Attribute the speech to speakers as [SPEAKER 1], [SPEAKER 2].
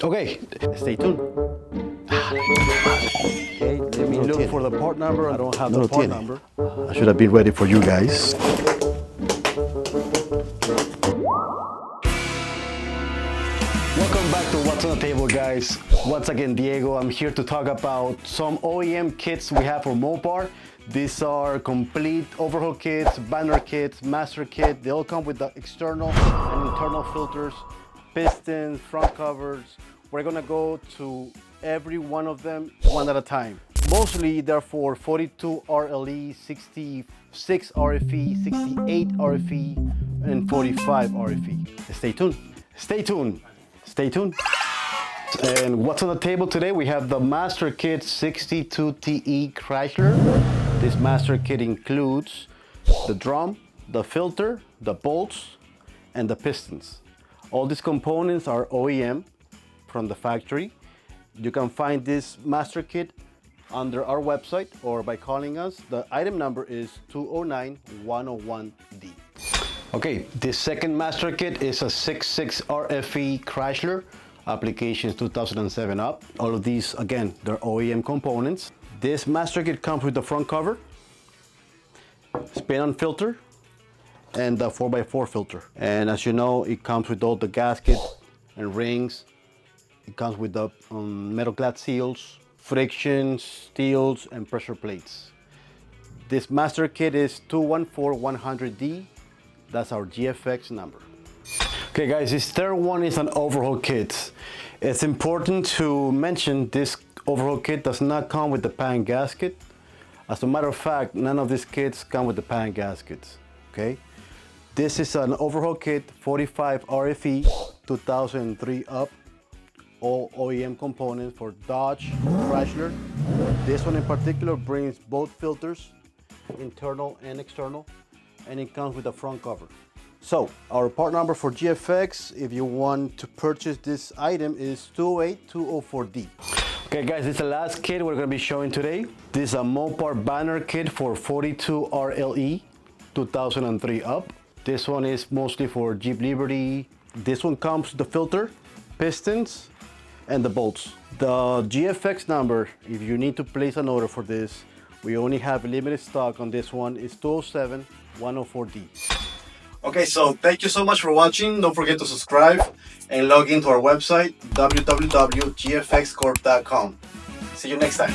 [SPEAKER 1] Okay, stay tuned. Okay, let me look for the part number. I don't have the part number. I should have been ready for you guys. Welcome back to What's on the Table, guys. Once again, Diego. I'm here to talk about some OEM kits we have for MOPAR. These are complete overhaul kits, banner kits, master kit. They all come with the external and internal filters, pistons, front covers. We're gonna go to every one of them one at a time. Mostly they're for 42 RLE, 66 RFE, 68 RFE, and 45 RFE. Stay tuned. Stay tuned. Stay tuned. And what's on the table today? We have the Master Kit 62TE Chrysler. This Master Kit includes the drum, the filter, the bolts, and the pistons. All these components are OEM from the factory. You can find this Master Kit under our website or by calling us. The item number is 209-101D. Okay, this second Master Kit is a 66 RFE Chrysler, applications 2007 up. All of these, again, they're OEM components. This Master Kit comes with the front cover, spin-on filter, and the 4x4 filter. And as you know, it comes with all the gaskets and rings. It comes with the metal clad seals, frictions, steels, and pressure plates. This Master Kit is 214100D. That's our GFX number. Okay guys, this third one is an overhaul kit. It's important to mention this overhaul kit does not come with the pan gasket. As a matter of fact, none of these kits come with the pan gaskets, okay? This is an overhaul kit, 45 RFE, 2003 up, all OEM components for Dodge, Chrysler. This one in particular brings both filters, internal and external, and it comes with a front cover. So our part number for GFX, if you want to purchase this item, is 208204D. Okay guys, this is the last kit we're going to be showing today. This is a MOPAR banner kit for 42 RLE 2003 up. This one is mostly for Jeep Liberty. This one comes with the filter, pistons, and the bolts. The GFX number, if you need to place an order for this, we only have limited stock on this one, is 207104D. Okay, so thank you so much for watching. Don't forget to subscribe and log into our website, www.gfxcorp.com. See you next time.